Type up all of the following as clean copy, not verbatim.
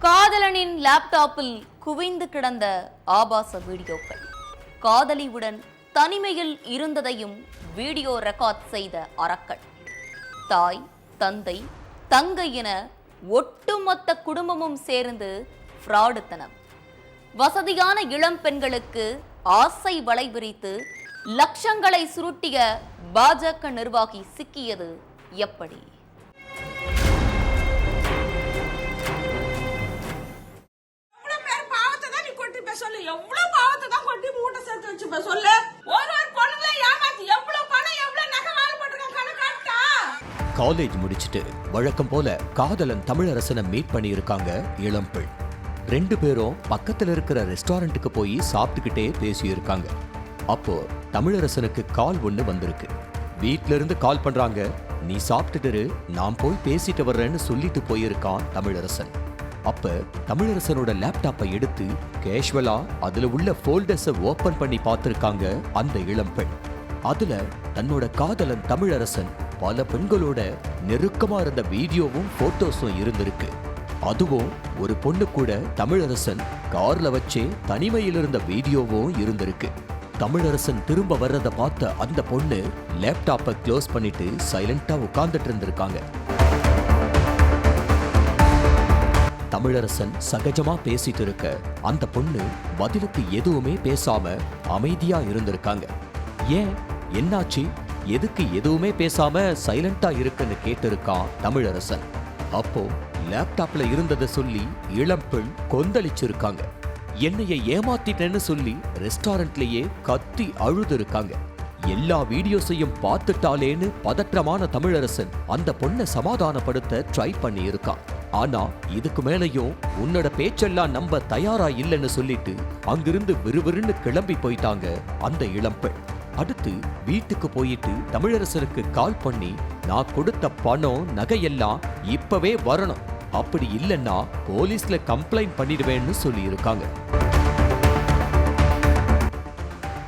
காதலனின் லேப்டாப்பில் குவிந்து கிடந்த ஆபாச வீடியோக்கள். காதலியுடன் தனிமையில் இருந்ததையும் வீடியோ ரெக்கார்ட் செய்த அரக்கன். தாய், தந்தை, தங்கை என ஒட்டுமொத்த குடும்பமும் சேர்ந்து ஃப்ராடுத்தனம். வசதியான இளம் பெண்களுக்கு ஆசை வலை விரித்து லட்சங்களை சுருட்டிய பாஜக நிர்வாகி சிக்கியது எப்படி? காலேஜ் முடிச்சிட்டு வழக்கம் போல காதலன் தமிழரசனை மீட் பண்ணி இருக்காங்க இளம் பெண். 2 பேரும் பக்கத்துல இருக்கிற ரெஸ்டாரண்ட்டுக்கு போய் சாப்பிட்டுக்கிட்டே பேசி இருக்காங்க. அப்போ தமிழரசனுக்கு கால் ஒண்ணு வந்திருக்கு. வீட்ல இருந்து கால் பண்றாங்க. நீ சாப்பிட்டுட்டு நான் போய் பேசிட்டு வர்றேன்னு சொல்லிட்டு போயிருக்கான் தமிழரசன். அப்ப தமிழரசனோட லேப்டாப்பை எடுத்து கேஷுவலா அதுல உள்ள ஃபோல்டர்ஸை ஓபன் பண்ணி பார்த்திருக்காங்க அந்த இளம் பெண். அதுல தன்னோட காதலன் தமிழரசன் பல பெண்களோட நெருக்கமா இருந்த வீடியோவும் போட்டோஸும் இருந்திருக்கு. அதுவும் ஒரு பொண்ணு கூட தமிழரசன் கார்ல வச்சே தனிமையில் இருந்த வீடியோவும் இருந்திருக்கு. தமிழரசன் திரும்ப வர்றதை பார்த்த அந்த பொண்ணு லேப்டாப்பை க்ளோஸ் பண்ணிட்டு சைலண்டா உட்கார்ந்துட்டு இருந்திருக்காங்க. தமிழரசன் சகஜமா பேசிட்டு இருக்க அந்த பொண்ணு பதிலுக்கு எதுவுமே பேசாம அமைதியா இருந்திருக்காங்க. ஏன், என்னாச்சு, எதுக்கு எதுவுமே பேசாம சைலண்டா இருக்குன்னு கேட்டிருக்கான் தமிழரசன். அப்போ லேப்டாப்ல இருந்ததை சொல்லி இளம் பெண் கொந்தளிச்சிருக்காங்க. என்னைய ஏமாத்திட்டேன்னு சொல்லி ரெஸ்டாரண்ட்லயே கத்தி அழுது இருக்காங்க. எல்லா வீடியோஸையும் பார்த்துட்டாலேன்னு பதற்றமான தமிழரசன் அந்த பொண்ணை சமாதானப்படுத்த ட்ரை பண்ணி இருக்கான். ஆனா இதுக்கு மேலையும் உன்னோட பேச்செல்லாம் நம்ப தயாரா இல்லைன்னு சொல்லிட்டு அங்கிருந்து விறுவிறுன்னு கிளம்பி போயிட்டாங்க அந்த இளம்பெண். அடுத்து வீட்டுக்கு போயிட்டு தமிழரசனுக்கு கால் பண்ணி நான் கொடுத்த பணம், நகையெல்லாம் இப்பவே வரணும், அப்படி இல்லைன்னா போலீஸ்ல கம்ப்ளைண்ட் பண்ணிடுவேன்னு சொல்லி இருக்காங்க.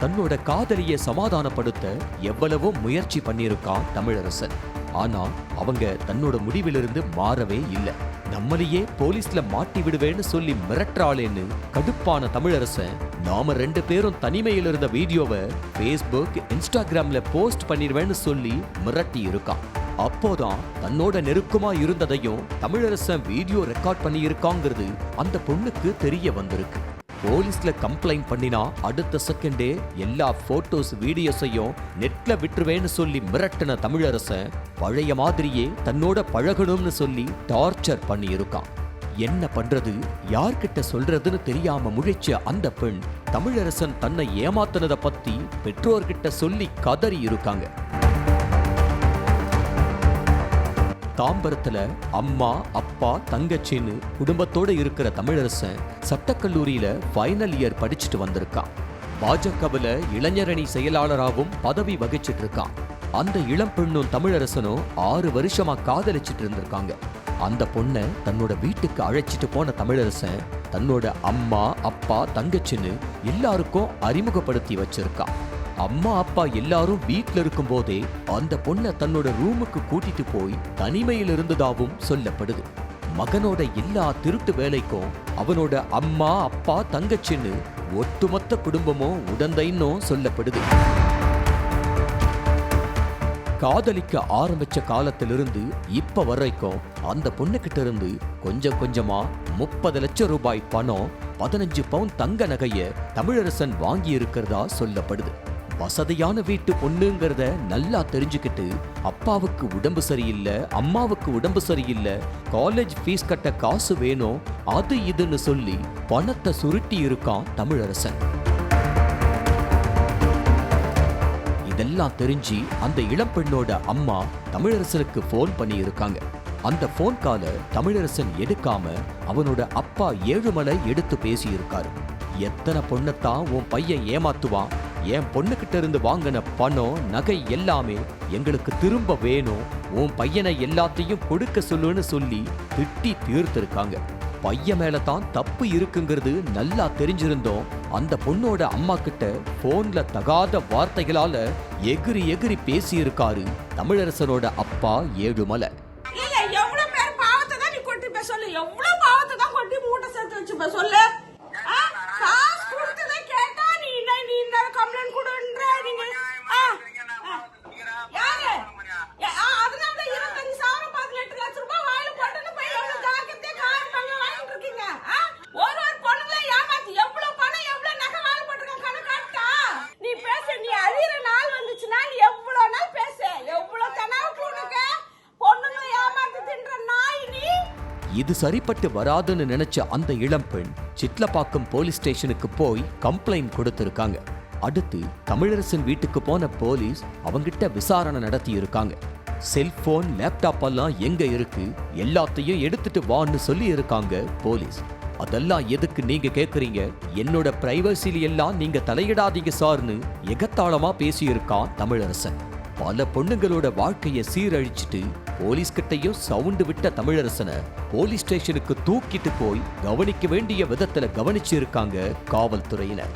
தன்னோட காதலியை சமாதானப்படுத்த எவ்வளவோ முயற்சி பண்ணியிருக்கான் தமிழரசன். ஆனா அவங்க தன்னோட முடிவிலிருந்து மாறவே இல்லை. நம்மளையே போலீஸ்ல மாட்டி விடுவேன்னு சொல்லி மிரட்டுறாளேன்னு கடுப்பான தமிழரசன் நாம 2 பேரும் தனிமையில் இருந்த வீடியோவை Facebook, Instagramல போஸ்ட் பண்ணிடுவேன்னு சொல்லி மிரட்டி இருக்கான். அப்போதான் தன்னோட நெருக்கமா இருந்ததையும் தமிழரசன் வீடியோ ரெக்கார்ட் பண்ணி இருக்காங்கிறது அந்த பொண்ணுக்கு தெரிய வந்திருக்கு. போலீஸ்ல கம்ப்ளைண்ட் பண்ணினா அடுத்த செகண்டே எல்லா போட்டோஸ், வீடியோஸையும் நெட்ல விட்டுருவேன்னு சொல்லி மிரட்டின தமிழரசன் பழைய மாதிரியே தன்னோட பழகணும்னு சொல்லி டார்ச்சர் பண்ணி இருக்கான். என்ன பண்றது, யார்கிட்ட சொல்றதுன்னு தெரியாம முழிச்ச அந்த பெண் தமிழரசன் தன்னை ஏமாத்தினதை பத்தி பெற்றோர்கிட்ட சொல்லி கதறி இருக்காங்க. தாம்பரத்துல அம்மா, அப்பா, தங்கச்சின்னு குடும்பத்தோட இருக்கிற தமிழரசன் சட்டக்கல்லூரியில ஃபைனல் இயர் படிச்சுட்டு வந்திருக்கான். பாஜகவுல இளைஞரணி செயலாளராகவும் பதவி வகிச்சிட்டு இருக்கான். அந்த இளம் பெண்ணும் தமிழரசனும் 6 வருஷமா காதலிச்சிட்டு இருந்திருக்காங்க. அந்த பொண்ணை தன்னோட வீட்டுக்கு அழைச்சிட்டு போன தமிழரசன் தன்னோட அம்மா, அப்பா, தங்கச்சின்னு எல்லாருக்கும் அறிமுகப்படுத்தி வச்சிருக்கான். அம்மா, அப்பா எல்லாரும் வீட்ல இருக்கும் போதே அந்த பொண்ணை தன்னோட ரூமுக்கு கூட்டிட்டு போய் தனிமையில் இருந்ததாவும் சொல்லப்படுது. மகனோட எல்லா திருட்டு வேலைக்கும் அவனோட அம்மா, அப்பா, தங்கச்சின்னு ஒட்டுமொத்த குடும்பமும் உடந்தைன்னும் சொல்லப்படுது. காதலிக்க ஆரம்பிச்ச காலத்திலிருந்து இப்ப வரைக்கும் அந்த பொண்ணுகிட்ட இருந்து கொஞ்சம் கொஞ்சமா 30 லட்சம் ரூபாய் பணம், 15 பவுன் தங்க நகைய தமிழரசன் வாங்கி இருக்கிறதா சொல்லப்படுது. வசதியான வீட்டு பொண்ணுங்கிறத நல்லா தெரிஞ்சுக்கிட்டு அப்பாவுக்கு உடம்பு சரியில்லை, அம்மாவுக்கு உடம்பு சரியில்லை, காலேஜ் ஃபீஸ் கட்ட காசு வேணும், அது இதுன்னு சொல்லி பணத்தை சுருட்டி இருக்கான் தமிழரசன். இதெல்லாம் தெரிஞ்சு அந்த இளம்பெண்ணோட அம்மா தமிழரசனுக்கு போன் பண்ணி இருக்காங்க. அந்த போன் காலை தமிழரசன் எடுக்காம அவனோட அப்பா ஏழுமலை எடுத்து பேசி இருக்காரு. எத்தனை பொண்ணத்தான் உன் பையன் ஏமாத்துவான், என் பொண்ணுகிட்ட இருந்து வாங்கின பணம், நகை எல்லாமே எங்களுக்கு திரும்ப வேணும், உன் பையனை எல்லாத்தையும் கொடுக்க சொல்லுன்னு சொல்லி திட்டி தீர்த்திருக்காங்க. பையன் மேல தான் தப்பு இருக்குங்கிறது நல்லா தெரிஞ்சிருந்தோம் அந்த பொண்ணோட அம்மா கிட்ட போன்ல தகாத வார்த்தைகளால எகிரி எகிரி பேசி இருக்காரு தமிழரசனோட அப்பா ஏழுமலை. எவ்வளவு பேர் பாவத்தை தான் நீ கொட்டி பேச சொல்லு, எவ்வளவு பாவத்தை தான் கொட்டி இது சரிப்பட்டு வராதுன்னு நினைச்ச அந்த இளம்பெண் சிட்லப்பாக்கம் போலீஸ் ஸ்டேஷனுக்கு போய் கம்ப்ளைண்ட் கொடுத்திருக்காங்க. அடுத்து தமிழரசன் வீட்டுக்கு போன போலீஸ் அவங்கிட்ட விசாரணை நடத்தி இருக்காங்க. செல்போன், லேப்டாப் எல்லாம் எங்க இருக்கு, எல்லாத்தையும் எடுத்துட்டு வான்னு சொல்லி இருக்காங்க போலீஸ். அதெல்லாம் எதுக்கு நீங்க கேக்குறீங்க, என்னோட பிரைவசில எல்லாம் நீங்க தலையிடாதீங்க சார்னு எகத்தாளமா பேசியிருக்கான் தமிழரசன். பல பொண்ணுங்களோட வாழ்க்கைய சீரழிச்சிட்டு போலீஸ் கிட்டையும் சவுண்டு விட்ட தமிழரசனை போலீஸ் ஸ்டேஷனுக்கு தூக்கிட்டு போய் கவனிக்க வேண்டிய விதத்துல கவனிச்சிருக்காங்க காவல்துறையினர்.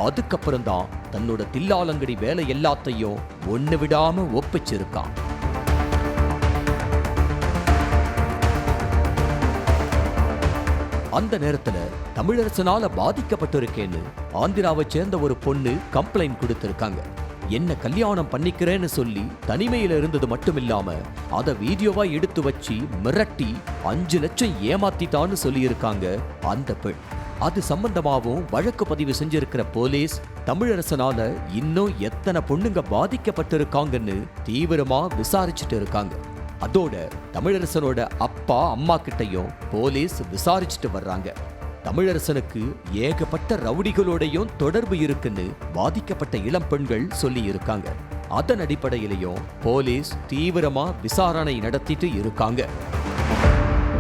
அதுக்கப்புறம் தான் தன்னோட தில்லாலங்கடி வேலை எல்லாத்தையும் ஒண்ணு விடாம ஒப்பிச்சிருக்கான். அந்த நேரத்துல தமிழரசனால பாதிக்கப்பட்டிருக்கேன்னு ஆந்திராவை சேர்ந்த ஒரு பொண்ணு கம்ப்ளைண்ட் கொடுத்திருக்காங்க. என்ன கல்யாணம் பண்ணிக்கிறேன்னு சொல்லி தனிமையில இருந்தது மட்டும் இல்லாம அத வீடியோவா எடுத்து வச்சு மிரட்டி 5 லட்சம் ஏமாத்திட்டான்னு சொல்லி இருக்காங்க அந்த பெண். அது சம்பந்தமாவும் வழக்கு பதிவு செஞ்சிருக்கிற போலீஸ் தமிழரசனால இன்னும் எத்தனை பொண்ணுங்க பாதிக்கப்பட்டிருக்காங்கன்னு தீவிரமா விசாரிச்சுட்டு இருக்காங்க. அதோட தமிழரசனோட அப்பா அம்மா கிட்டையும் போலீஸ் விசாரிச்சுட்டு வர்றாங்க. தமிழரசனுக்கு ஏகப்பட்ட ரவுடிகளோடையும் தொடர்பு இருக்குன்னு பாதிக்கப்பட்ட இளம் பெண்கள் சொல்லி இருக்காங்க. அதன் அடிப்படையிலையும் போலீஸ் தீவிரமா விசாரணை நடத்திட்டு இருக்காங்க.